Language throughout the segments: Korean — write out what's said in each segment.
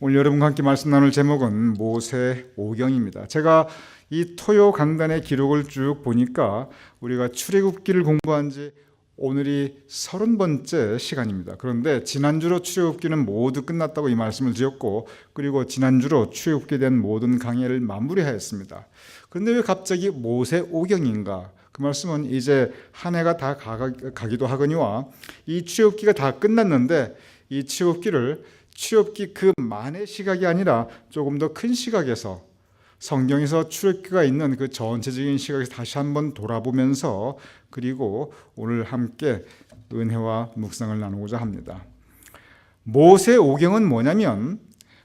오늘 여러분과 함께 말씀 나눌 제목은 모세오경입니다. 제가 이 토요 강단의 기록을 쭉 보니까 우리가 출애굽기를 공부한 지 오늘이 30번째 시간입니다. 그런데 지난주로 출애굽기는 모두 끝났다고 이 말씀을 드렸고, 그리고 지난주로 출애굽기에 대한 모든 강해를 마무리하였습니다. 그런데 왜 갑자기 모세오경인가? 그 말씀은 이제 한 해가 다 가기도 하거니와 이 출애굽기가 다 끝났는데 이 출애굽기 그 만의 시각이 아니라 조금 더 큰 시각에서, 성경에서 출애굽기가 있는 그 전체적인 시각에서 다시 한번 돌아보면서, 그리고 오늘 함께 은혜와 묵상을 나누고자 합니다. 모세오경은 뭐냐면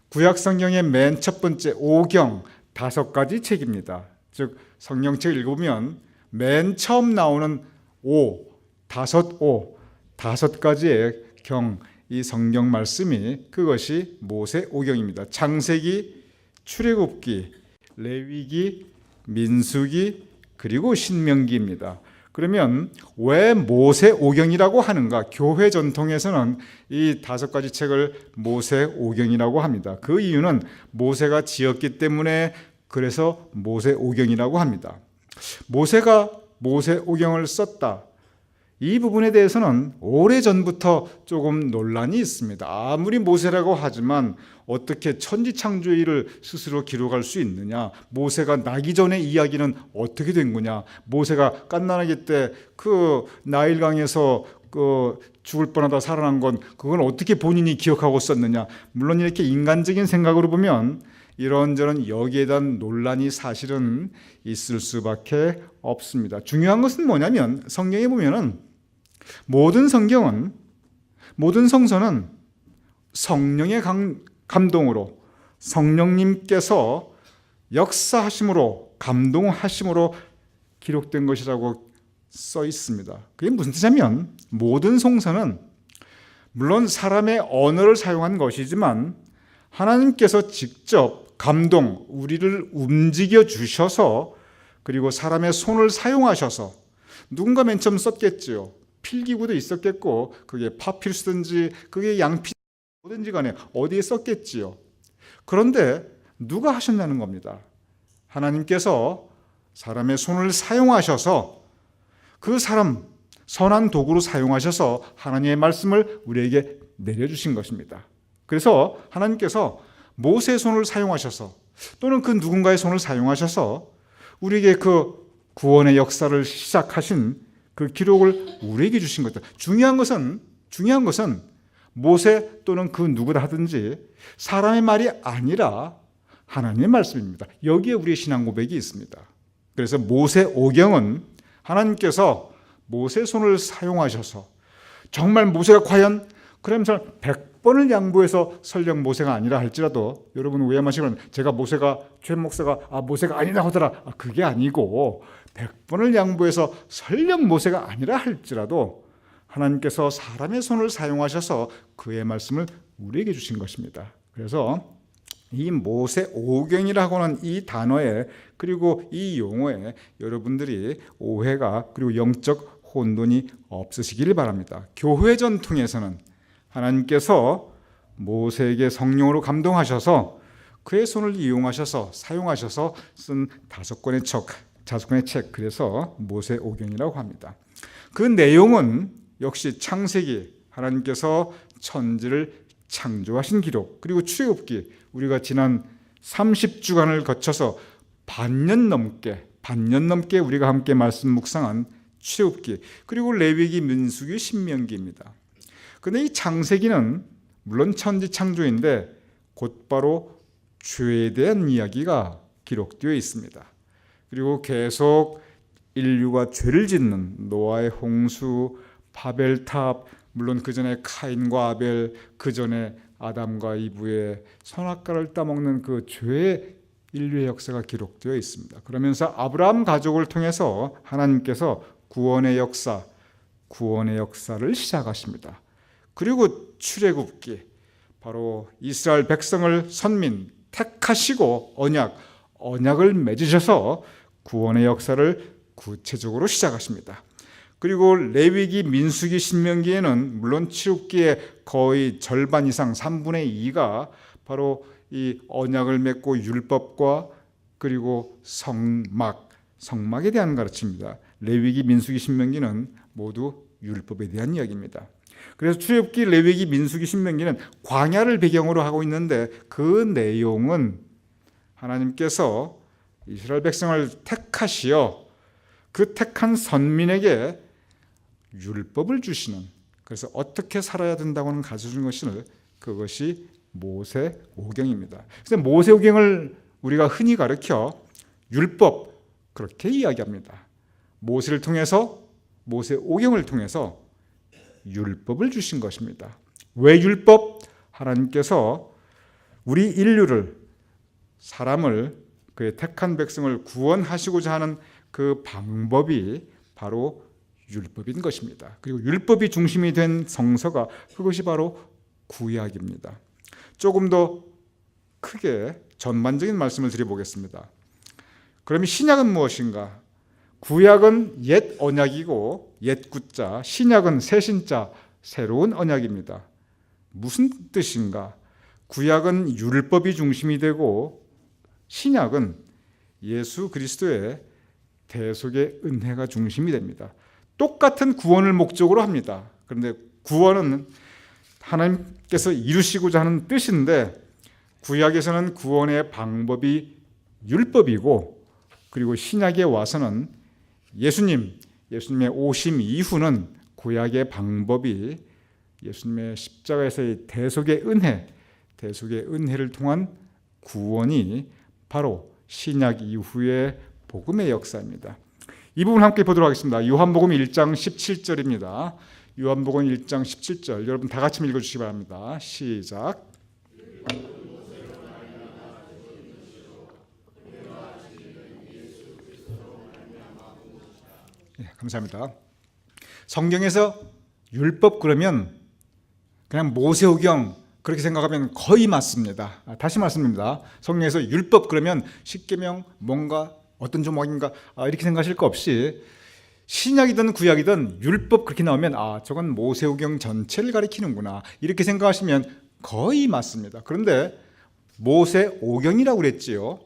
구약 성경의 맨 첫 번째 오경 5가지 책입니다. 즉 성경책을 읽으면 맨 처음 나오는 다섯 가지의 경, 이 성경 말씀이 그것이 모세오경입니다. 창세기, 출애굽기, 레위기, 민수기, 그리고 신명기입니다. 그러면 왜 모세오경이라고 하는가? 교회 전통에서는 이 5가지 책을 모세오경이라고 합니다. 그 이유는 모세가 지었기 때문에 그래서 모세오경이라고 합니다. 모세가 모세오경을 썼다, 이 부분에 대해서는 오래전부터 조금 논란이 있습니다. 아무리 모세라고 하지만 어떻게 천지창조일을 스스로 기록할 수 있느냐? 모세가 나기 전의 이야기는 어떻게 된 거냐? 모세가 갓난아기 때 그 나일강에서 죽을 뻔하다 살아난 건 그건 어떻게 본인이 기억하고 썼느냐? 물론 이렇게 인간적인 생각으로 보면 이런저런 여기에 대한 논란이 사실은 있을 수밖에 없습니다. 중요한 것은 뭐냐면 성경에 보면은 모든 성서는 성령의 감동으로, 성령님께서 역사하심으로, 감동하심으로 기록된 것이라고 써 있습니다. 그게 무슨 뜻이냐면 모든 성서는 물론 사람의 언어를 사용한 것이지만 하나님께서 직접 감동, 우리를 움직여 주셔서, 그리고 사람의 손을 사용하셔서, 누군가 맨 처음 썼겠지요. 필기구도 있었겠고, 그게 파피루스든지 그게 양피 뭐든지 간에 어디에 썼겠지요. 그런데 누가 하셨냐는 겁니다. 하나님께서 사람의 손을 사용하셔서, 그 사람 선한 도구로 사용하셔서 하나님의 말씀을 우리에게 내려주신 것입니다. 그래서 하나님께서 모세의 손을 사용하셔서, 또는 그 누군가의 손을 사용하셔서 우리에게 그 구원의 역사를 시작하신 그 기록을 우리에게 주신 것이다. 중요한 것은 모세 또는 그 누구다 하든지 사람의 말이 아니라 하나님의 말씀입니다. 여기에 우리의 신앙 고백이 있습니다. 그래서 모세오경은 하나님께서 모세의 손을 사용하셔서, 정말 모세가 과연 그러면서 100번을 양보해서 설령 모세가 아니라 할지라도, 여러분 오해 마시면 제가 최 목사가 모세가 아니다 하더라, 그게 아니고 100번을 양보해서 설령 모세가 아니라 할지라도 하나님께서 사람의 손을 사용하셔서 그의 말씀을 우리에게 주신 것입니다. 그래서 이 모세오경이라고 하는 이 단어에, 그리고 이 용어에 여러분들이 오해가, 그리고 영적 혼돈이 없으시기를 바랍니다. 교회 전통에서는 하나님께서 모세에게 성령으로 감동하셔서 그의 손을 이용하셔서 사용하셔서 쓴 5권의 책, 그래서 모세오경이라고 합니다. 그 내용은 역시 창세기, 하나님께서 천지를 창조하신 기록, 그리고 출애굽기, 우리가 지난 30주간을 거쳐서 반년 넘게 우리가 함께 말씀 묵상한 출애굽기, 그리고 레위기, 민수기, 신명기입니다. 그런데 이 창세기는 물론 천지 창조인데 곧바로 죄에 대한 이야기가 기록되어 있습니다. 그리고 계속 인류가 죄를 짓는 노아의 홍수, 바벨탑, 물론 그 전에 카인과 아벨, 그 전에 아담과 이브의 선악과를 따먹는 그 죄의 인류의 역사가 기록되어 있습니다. 그러면서 아브라함 가족을 통해서 하나님께서 구원의 역사를 시작하십니다. 그리고 출애굽기, 바로 이스라엘 백성을 선민 택하시고 언약을 맺으셔서 구원의 역사를 구체적으로 시작하십니다. 그리고 레위기, 민수기, 신명기에는 물론 출애굽기의 거의 절반 이상 3분의 2가 바로 이 언약을 맺고 율법과 그리고 성막에 대한 가르침입니다. 레위기, 민수기, 신명기는 모두 율법에 대한 이야기입니다. 그래서 출애굽기, 레위기, 민수기, 신명기는 광야를 배경으로 하고 있는데 그 내용은 하나님께서 이스라엘 백성을 택하시어 그 택한 선민에게 율법을 주시는, 그래서 어떻게 살아야 된다고는 가르쳐준 그것이 모세오경입니다. 그래서 모세오경을 우리가 흔히 가르쳐 율법 그렇게 이야기합니다. 모세를 통해서, 모세오경을 통해서 율법을 주신 것입니다. 왜 율법? 하나님께서 우리 인류를, 사람을, 그의 택한 백성을 구원하시고자 하는 그 방법이 바로 율법인 것입니다. 그리고 율법이 중심이 된 성서가, 그것이 바로 구약입니다. 조금 더 크게 전반적인 말씀을 드려보겠습니다. 그러면 신약은 무엇인가? 구약은 옛 언약이고 옛 구자, 신약은 새 신자, 새로운 언약입니다. 무슨 뜻인가? 구약은 율법이 중심이 되고 신약은 예수 그리스도의 대속의 은혜가 중심이 됩니다. 똑같은 구원을 목적으로 합니다. 그런데 구원은 하나님께서 이루시고자 하는 뜻인데, 구약에서는 구원의 방법이 율법이고, 그리고 신약에 와서는 예수님의 오심 이후는 구약의 방법이 예수님의 십자가에서의 대속의 은혜를 통한 구원이 바로 신약 이후의 복음의 역사입니다. 이 부분 함께 보도록 하겠습니다. 요한복음 1장 17절입니다. 요한복음 1장 17절, 여러분 다 같이 읽어주시기 바랍니다. 시작. 네, 감사합니다. 성경에서 율법 그러면 그냥 모세오경 그렇게 생각하면 거의 맞습니다. 다시 말씀드립니다. 성경에서 율법 그러면 십계명 뭔가 어떤 조목인가 이렇게 생각하실 거 없이 신약이든 구약이든 율법 그렇게 나오면 저건 모세오경 전체를 가리키는구나 이렇게 생각하시면 거의 맞습니다. 그런데 모세오경이라고 그랬지요.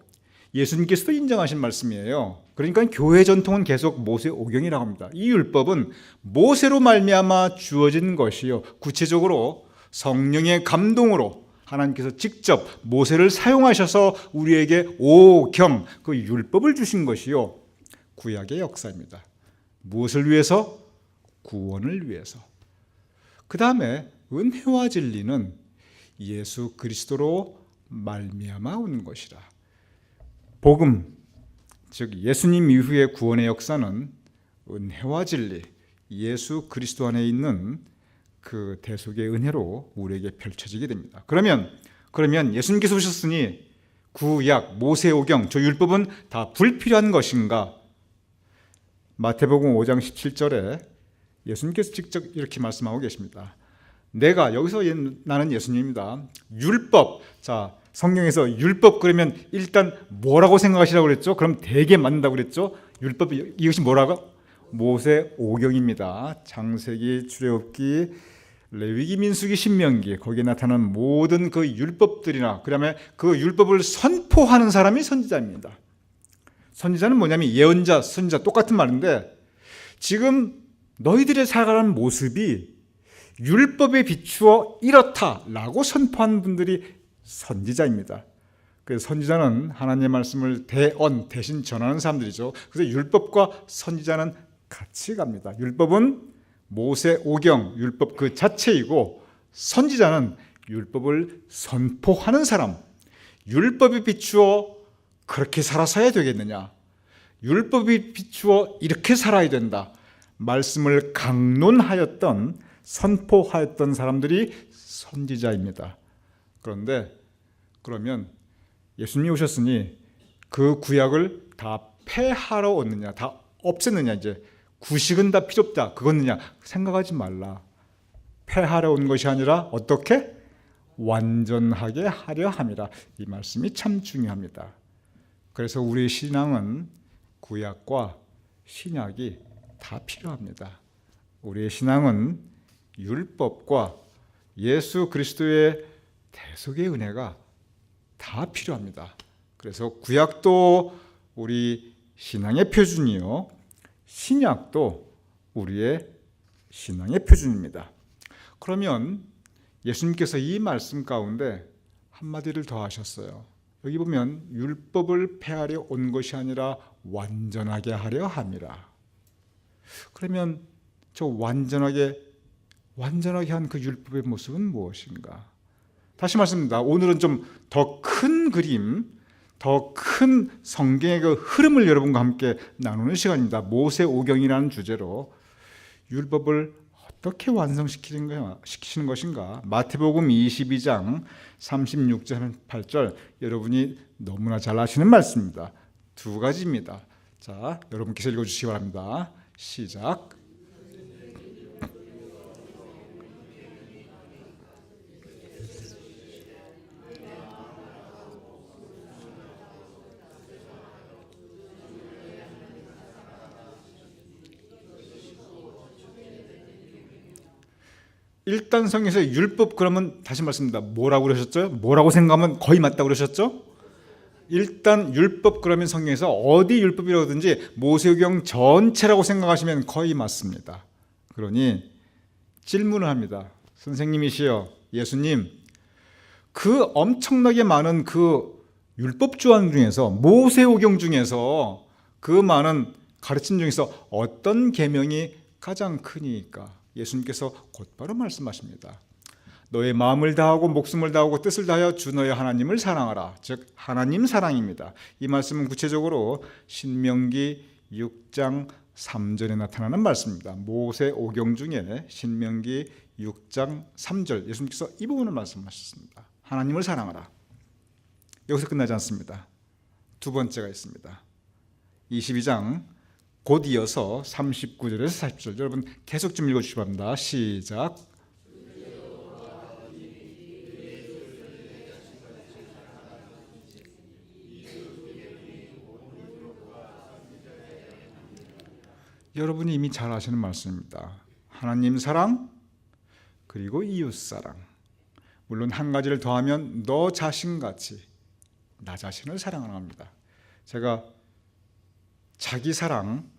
예수님께서도 인정하신 말씀이에요. 그러니까 교회 전통은 계속 모세오경이라고 합니다. 이 율법은 모세로 말미암아 주어진 것이요, 구체적으로 성령의 감동으로 하나님께서 직접 모세를 사용하셔서 우리에게 오경, 그 율법을 주신 것이요, 구약의 역사입니다. 무엇을 위해서? 구원을 위해서. 그 다음에 은혜와 진리는 예수 그리스도로 말미암아 온 것이라. 복음, 즉 예수님 이후의 구원의 역사는 은혜와 진리, 예수 그리스도 안에 있는 그 대속의 은혜로 우리에게 펼쳐지게 됩니다. 그러면 예수님께서 오셨으니 구약, 모세오경, 저 율법은 다 불필요한 것인가? 마태복음 5장 17절에 예수님께서 직접 이렇게 말씀하고 계십니다. 여기서 나는 예수님입니다. 율법, 성경에서 율법 그러면 일단 뭐라고 생각하시라고 그랬죠? 그럼 되게 맞는다고 그랬죠? 율법, 이것이 뭐라고? 모세오경입니다. 창세기, 출애굽기, 레위기, 민수기, 신명기, 거기에 나타난 모든 그 율법들이나 그다음에 그 율법을 선포하는 사람이 선지자입니다. 선지자는 뭐냐면 예언자, 선지자 똑같은 말인데, 지금 너희들의 살아가는 모습이 율법에 비추어 이렇다라고 선포한 분들이 선지자입니다. 그래서 선지자는 하나님의 말씀을 대신 전하는 사람들이죠. 그래서 율법과 선지자는 같이 갑니다. 율법은 모세오경, 율법 그 자체이고, 선지자는 율법을 선포하는 사람. 율법에 비추어 그렇게 살아서야 되겠느냐? 율법에 비추어 이렇게 살아야 된다. 말씀을 강론하였던, 선포하였던 사람들이 선지자입니다. 그러면 예수님이 오셨으니 그 구약을 다 폐하러 왔느냐, 다 없앴느냐, 이제 구식은 다 필요 없다, 그거느냐 생각하지 말라. 폐하러 온 것이 아니라 어떻게? 완전하게 하려 함이라. 이 말씀이 참 중요합니다. 그래서 우리의 신앙은 구약과 신약이 다 필요합니다. 우리의 신앙은 율법과 예수 그리스도의 대속의 은혜가 다 필요합니다. 그래서 구약도 우리 신앙의 표준이요, 신약도 우리의 신앙의 표준입니다. 그러면 예수님께서 이 말씀 가운데 한마디를 더 하셨어요. 여기 보면 율법을 폐하려 온 것이 아니라 완전하게 하려 함이라. 그러면 저 완전하게 한 그 율법의 모습은 무엇인가? 다시 말씀드립니다. 오늘은 좀 더 큰 그림, 더 큰 성경의 그 흐름을 여러분과 함께 나누는 시간입니다. 모세오경이라는 주제로 율법을 어떻게 완성시키는 것인가? 마태복음 22장 36절 8절 여러분이 너무나 잘 아시는 말씀입니다. 두 가지입니다. 자, 여러분께서 읽어주시기 바랍니다. 시작. 일단 성경에서 율법 그러면 다시 말씀드립니다. 뭐라고 그러셨죠? 뭐라고 생각하면 거의 맞다고 그러셨죠? 일단 율법 그러면 성경에서 어디 율법이라든지 모세오경 전체라고 생각하시면 거의 맞습니다. 그러니 질문을 합니다. 선생님이시여, 예수님, 그 엄청나게 많은 그 율법 조항 중에서, 모세오경 중에서 그 많은 가르침 중에서 어떤 계명이 가장 크니까? 예수님께서 곧바로 말씀하십니다. 너의 마음을 다하고 목숨을 다하고 뜻을 다하여 주 너의 하나님을 사랑하라. 즉 하나님 사랑입니다. 이 말씀은 구체적으로 신명기 6장 3절에 나타나는 말씀입니다. 모세오경 중에 신명기 6장 3절 예수님께서 이 부분을 말씀하셨습니다. 하나님을 사랑하라. 여기서 끝나지 않습니다. 두 번째가 있습니다. 22장 곧 이어서 39절에서 40절 여러분 계속 좀 읽어주시기 바랍니다. 시작. 여러분이 이미 잘 아시는 말씀입니다. 하나님 사랑 그리고 이웃 사랑. 물론 한 가지를 더하면 너 자신같이 나 자신을 사랑하는 겁니다. 제가 자기 사랑,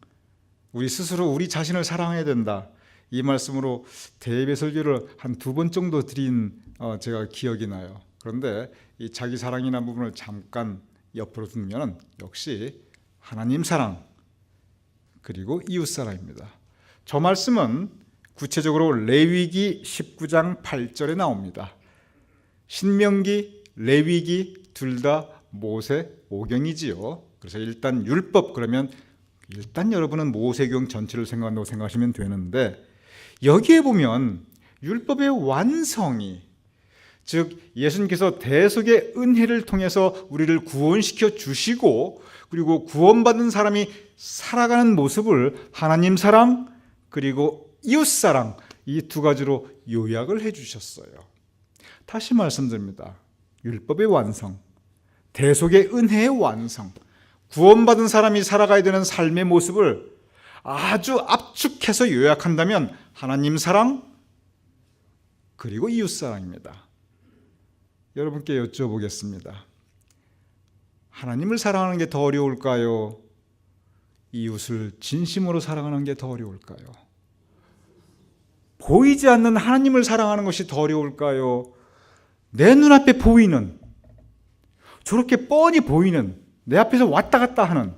우리 스스로 우리 자신을 사랑해야 된다. 이 말씀으로 대예배 설교를 한 2번 정도 드린 제가 기억이 나요. 그런데 이 자기 사랑이라는 부분을 잠깐 옆으로 두면 역시 하나님 사랑 그리고 이웃 사랑입니다. 저 말씀은 구체적으로 레위기 19장 8절에 나옵니다. 신명기, 레위기 둘 다 모세오경이지요. 그래서 일단 율법 그러면 일단 여러분은 모세오경 전체를 생각한다고 생각하시면 되는데 여기에 보면 율법의 완성이 즉 예수님께서 대속의 은혜를 통해서 우리를 구원시켜 주시고 그리고 구원받은 사람이 살아가는 모습을 하나님 사랑 그리고 이웃 사랑 이 두 가지로 요약을 해 주셨어요. 다시 말씀드립니다. 율법의 완성, 대속의 은혜의 완성, 구원받은 사람이 살아가야 되는 삶의 모습을 아주 압축해서 요약한다면 하나님 사랑 그리고 이웃 사랑입니다. 여러분께 여쭤보겠습니다. 하나님을 사랑하는 게 더 어려울까요? 이웃을 진심으로 사랑하는 게 더 어려울까요? 보이지 않는 하나님을 사랑하는 것이 더 어려울까요? 내 눈앞에 보이는 저렇게 뻔히 보이는 내 앞에서 왔다 갔다 하는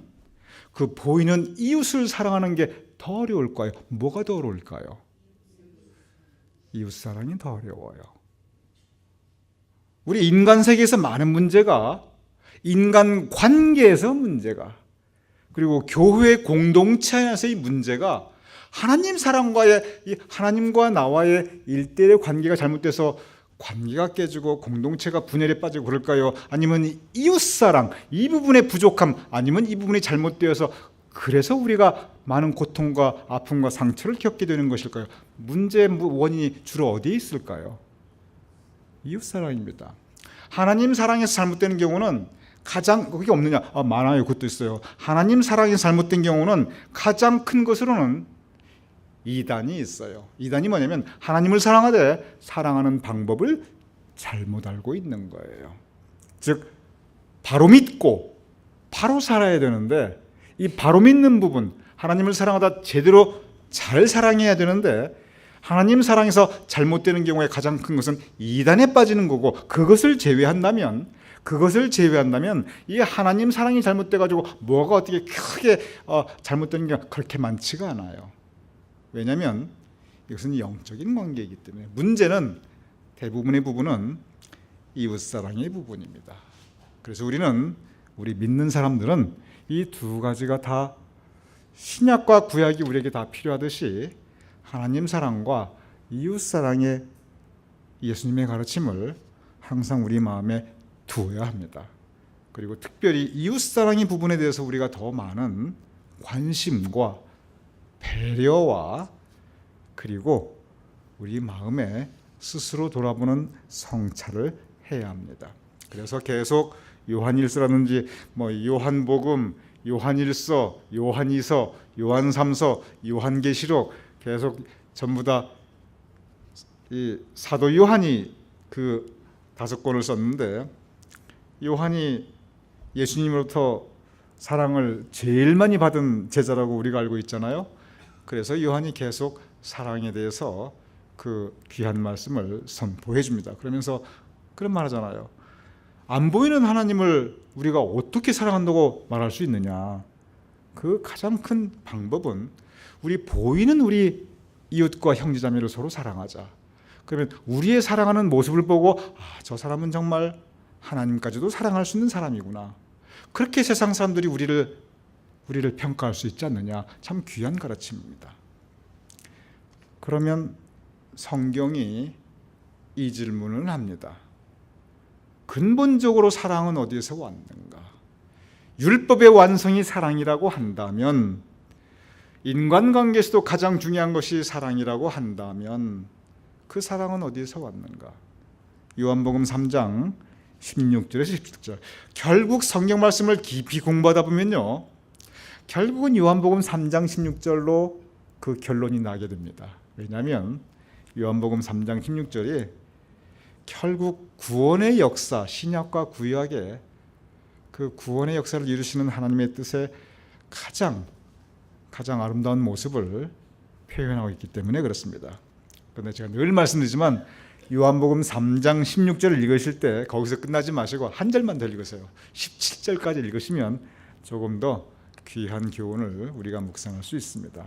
그 보이는 이웃을 사랑하는 게 더 어려울까요? 뭐가 더 어려울까요? 이웃 사랑이 더 어려워요. 우리 인간 세계에서 많은 문제가 인간 관계에서 문제가 그리고 교회 공동체 안에서의 문제가 하나님 사랑과의 하나님과 나와의 일대일의 관계가 잘못돼서 관계가 깨지고 공동체가 분열에 빠지고 그럴까요? 아니면 이웃사랑 이 부분의 부족함 아니면 이 부분이 잘못되어서 그래서 우리가 많은 고통과 아픔과 상처를 겪게 되는 것일까요? 문제의 원인이 주로 어디에 있을까요? 이웃사랑입니다. 하나님 사랑에서 잘못되는 경우는 가장 그게 없느냐? 많아요. 그것도 있어요. 하나님 사랑이 잘못된 경우는 가장 큰 것으로는 이단이 있어요. 이단이 뭐냐면 하나님을 사랑하되 사랑하는 방법을 잘못 알고 있는 거예요. 즉 바로 믿고 바로 살아야 되는데, 이 바로 믿는 부분, 하나님을 사랑하다 제대로 잘 사랑해야 되는데, 하나님 사랑에서 잘못되는 경우에 가장 큰 것은 이단에 빠지는 거고, 그것을 제외한다면 이 하나님 사랑이 잘못돼 가지고 뭐가 어떻게 크게 잘못되는 게 그렇게 많지가 않아요. 왜냐하면 이것은 영적인 관계이기 때문에. 문제는 대부분의 부분은 이웃사랑의 부분입니다. 그래서 우리 믿는 사람들은 이 두 가지가 다 신약과 구약이 우리에게 다 필요하듯이 하나님 사랑과 이웃 사랑의 예수님의 가르침을 항상 우리 마음에 두어야 합니다. 그리고 특별히 이웃 사랑의 부분에 대해서 우리가 더 많은 관심과 배려와 그리고 우리 마음에 스스로 돌아보는 성찰을 해야 합니다. 그래서 계속 요한일서라든지 요한복음, 요한일서, 요한이서, 요한삼서, 요한계시록 계속 전부 다 이 사도 요한이 그 5권을 썼는데, 요한이 예수님으로부터 사랑을 제일 많이 받은 제자라고 우리가 알고 있잖아요. 그래서 요한이 계속 사랑에 대해서 그 귀한 말씀을 선포해 줍니다. 그러면서 그런 말 하잖아요. 안 보이는 하나님을 우리가 어떻게 사랑한다고 말할 수 있느냐. 그 가장 큰 방법은 우리 보이는 우리 이웃과 형제자매를 서로 사랑하자. 그러면 우리의 사랑하는 모습을 보고 저 사람은 정말 하나님까지도 사랑할 수 있는 사람이구나. 그렇게 세상 사람들이 우리를 평가할 수 있지 않느냐. 참 귀한 가르침입니다. 그러면 성경이 이 질문을 합니다. 근본적으로 사랑은 어디에서 왔는가? 율법의 완성이 사랑이라고 한다면, 인간관계에서도 가장 중요한 것이 사랑이라고 한다면 그 사랑은 어디에서 왔는가? 요한복음 3장 16절에서 17절. 결국 성경 말씀을 깊이 공부하다 보면요, 결국은 요한복음 3장 16절로 그 결론이 나게 됩니다. 왜냐하면 요한복음 3장 16절이 결국 구원의 역사, 신약과 구약의 그 구원의 역사를 이루시는 하나님의 뜻의 가장 아름다운 모습을 표현하고 있기 때문에 그렇습니다. 그런데 제가 늘 말씀드리지만 요한복음 3장 16절을 읽으실 때 거기서 끝나지 마시고 한 절만 더 읽으세요. 17절까지 읽으시면 조금 더 귀한 교훈을 우리가 묵상할 수 있습니다.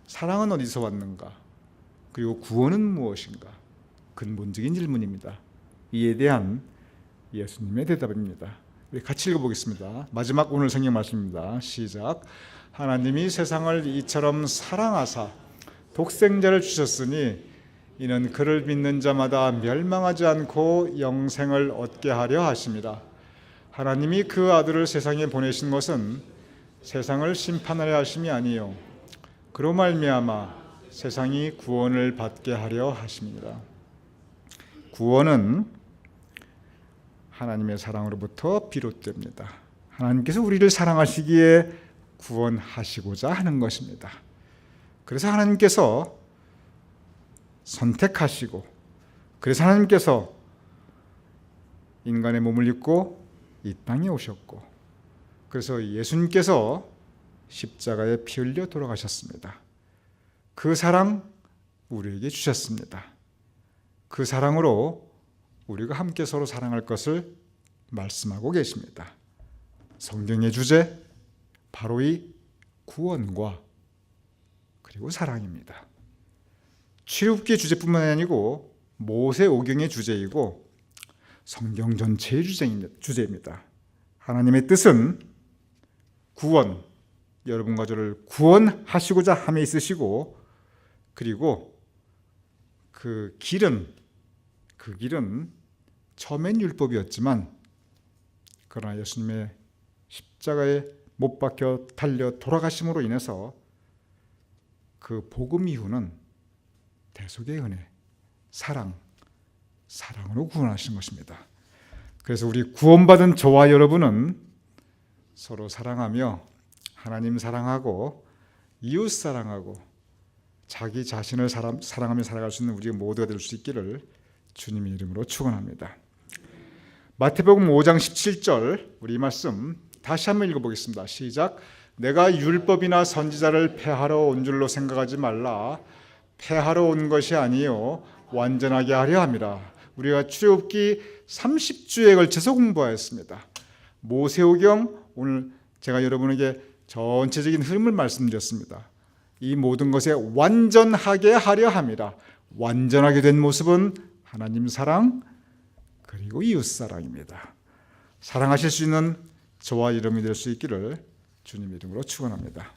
사랑은 어디서 왔는가? 그리고 구원은 무엇인가? 근본적인 질문입니다. 이에 대한 예수님의 대답입니다. 우리 같이 읽어보겠습니다. 마지막 오늘 성경 말씀입니다. 시작. 하나님이 세상을 이처럼 사랑하사 독생자를 주셨으니 이는 그를 믿는 자마다 멸망하지 않고 영생을 얻게 하려 하심이라. 하나님이 그 아들을 세상에 보내신 것은 세상을 심판하려 하심이 아니요 그로 말미암아 세상이 구원을 받게 하려 하심이라. 구원은 하나님의 사랑으로부터 비롯됩니다. 하나님께서 우리를 사랑하시기에 구원하시고자 하는 것입니다. 그래서 하나님께서 선택하시고, 그래서 하나님께서 인간의 몸을 입고 이 땅에 오셨고, 그래서 예수님께서 십자가에 피 흘려 돌아가셨습니다. 그 사랑 우리에게 주셨습니다. 그 사랑으로 우리가 함께 서로 사랑할 것을 말씀하고 계십니다. 성경의 주제, 바로 이 구원과 그리고 사랑입니다. 출애굽기의 주제뿐만 아니고 모세오경의 주제이고 성경 전체의 주제입니다. 하나님의 뜻은 구원, 여러분과 저를 구원하시고자 함에 있으시고, 그리고 그 길은 처음엔 율법이었지만 그러나 예수님의 십자가에 못 박혀 달려 돌아가심으로 인해서 그 복음 이후는 대속의 은혜, 사랑으로 구원하신 것입니다. 그래서 우리 구원받은 저와 여러분은 서로 사랑하며 하나님 사랑하고 이웃 사랑하고 자기 자신을 사랑하며 살아갈 수 있는 우리 모두가 될 수 있기를 주님의 이름으로 축원합니다. 마태복음 5장 17절 우리 이 말씀 다시 한번 읽어보겠습니다. 시작. 내가 율법이나 선지자를 폐하러 온 줄로 생각하지 말라. 폐하러 온 것이 아니요 완전하게 하려 함이라. 우리가 출애굽기 30주에 걸쳐서 공부하였습니다. 모세오경 오늘 제가 여러분에게 전체적인 흐름을 말씀드렸습니다. 이 모든 것에 완전하게 하려 함이라. 완전하게 된 모습은 하나님 사랑 그리고 이웃 사랑입니다. 사랑하실 수 있는 저와 여러분이 될 수 있기를 주님 이름으로 축원합니다.